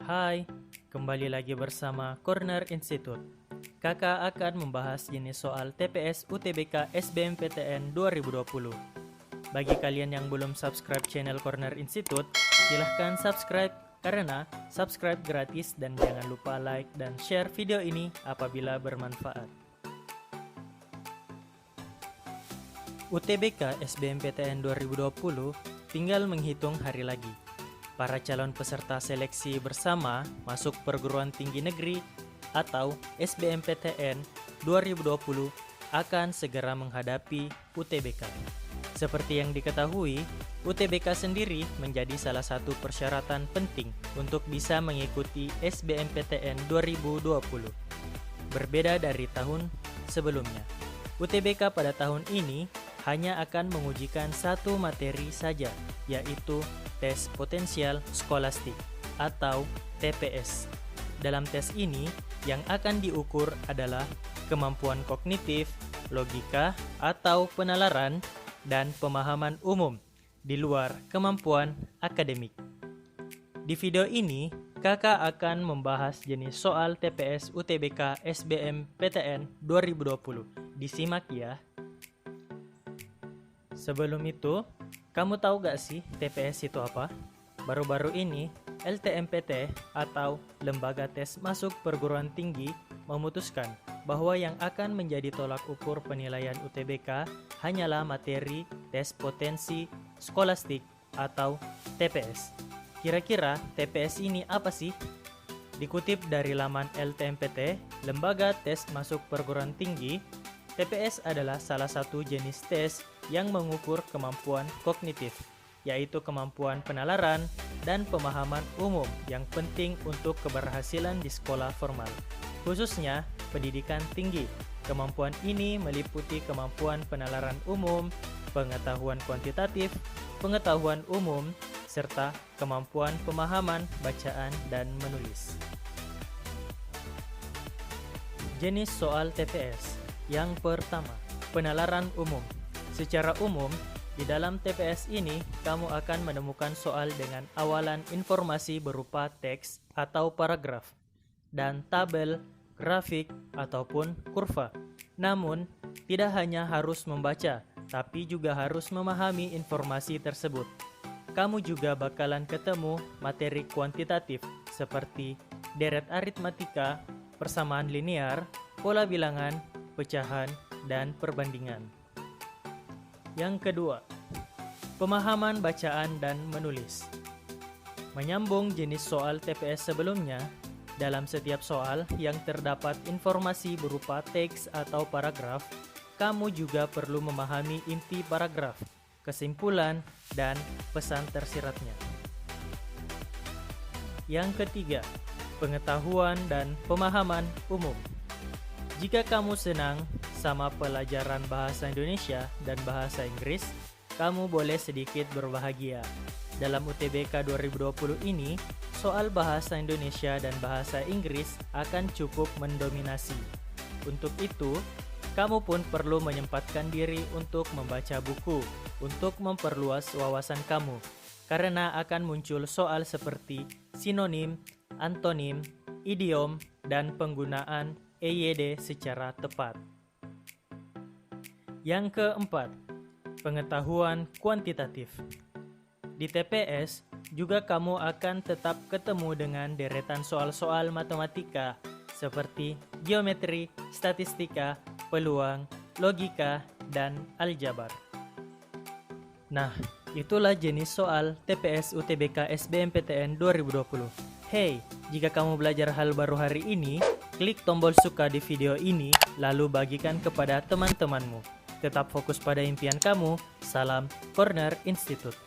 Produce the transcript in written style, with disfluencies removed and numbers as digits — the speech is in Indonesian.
Hai, kembali lagi bersama Corner Institute. Kakak akan membahas jenis soal TPS UTBK SBMPTN 2020. Bagi kalian yang belum subscribe channel Corner Institute, silahkan subscribe karena subscribe gratis dan jangan lupa like dan share video ini apabila bermanfaat. UTBK SBMPTN 2020 tinggal menghitung hari lagi. Para calon peserta seleksi bersama masuk perguruan tinggi negeri atau SBMPTN 2020 akan segera menghadapi UTBK. Seperti yang diketahui, UTBK sendiri menjadi salah satu persyaratan penting untuk bisa mengikuti SBMPTN 2020. Berbeda dari tahun sebelumnya, UTBK pada tahun ini hanya akan mengujikan satu materi saja, yaitu tes potensial skolastik atau TPS. Dalam tes ini, yang akan diukur adalah kemampuan kognitif, logika atau penalaran, dan pemahaman umum di luar kemampuan akademik. Di video ini, kakak akan membahas jenis soal TPS UTBK SBMPTN 2020. Disimak ya. Sebelum itu, kamu tahu gak sih TPS itu apa? Baru-baru ini, LTMPT atau Lembaga Tes Masuk Perguruan Tinggi memutuskan bahwa yang akan menjadi tolak ukur penilaian UTBK hanyalah materi tes potensi skolastik atau TPS. Kira-kira TPS ini apa sih? Dikutip dari laman LTMPT, Lembaga Tes Masuk Perguruan Tinggi, TPS adalah salah satu jenis tes yang mengukur kemampuan kognitif, yaitu kemampuan penalaran dan pemahaman umum yang penting untuk keberhasilan di sekolah formal, khususnya pendidikan tinggi. Kemampuan ini meliputi kemampuan penalaran umum, pengetahuan kuantitatif, pengetahuan umum, serta kemampuan pemahaman bacaan dan menulis. Jenis soal TPS. Yang pertama, penalaran umum. Secara umum, di dalam TPS ini, kamu akan menemukan soal dengan awalan informasi berupa teks atau paragraf, dan tabel, grafik, ataupun kurva. Namun, tidak hanya harus membaca, tapi juga harus memahami informasi tersebut. Kamu juga bakalan ketemu materi kuantitatif seperti deret aritmatika, persamaan linear, pola bilangan, pecahan, dan perbandingan. Yang kedua, pemahaman bacaan dan menulis. Menyambung jenis soal TPS sebelumnya, dalam setiap soal yang terdapat informasi berupa teks atau paragraf, kamu juga perlu memahami inti paragraf, kesimpulan, dan pesan tersiratnya. Yang ketiga, pengetahuan dan pemahaman umum. Jika kamu senang sama pelajaran bahasa Indonesia dan bahasa Inggris, kamu boleh sedikit berbahagia. Dalam UTBK 2020 ini, soal bahasa Indonesia dan bahasa Inggris akan cukup mendominasi. Untuk itu, kamu pun perlu menyempatkan diri untuk membaca buku, untuk memperluas wawasan kamu, karena akan muncul soal seperti sinonim, antonim, idiom, dan penggunaan EYD secara tepat. Yang keempat, pengetahuan kuantitatif. Di TPS, juga kamu akan tetap ketemu dengan deretan soal-soal matematika seperti geometri, statistika, peluang, logika, dan aljabar. Nah, itulah jenis soal TPS UTBK SBMPTN 2020. Hey, jika kamu belajar hal baru hari ini, klik tombol suka di video ini, lalu bagikan kepada teman-temanmu. Tetap fokus pada impian kamu. Salam Corner Institute.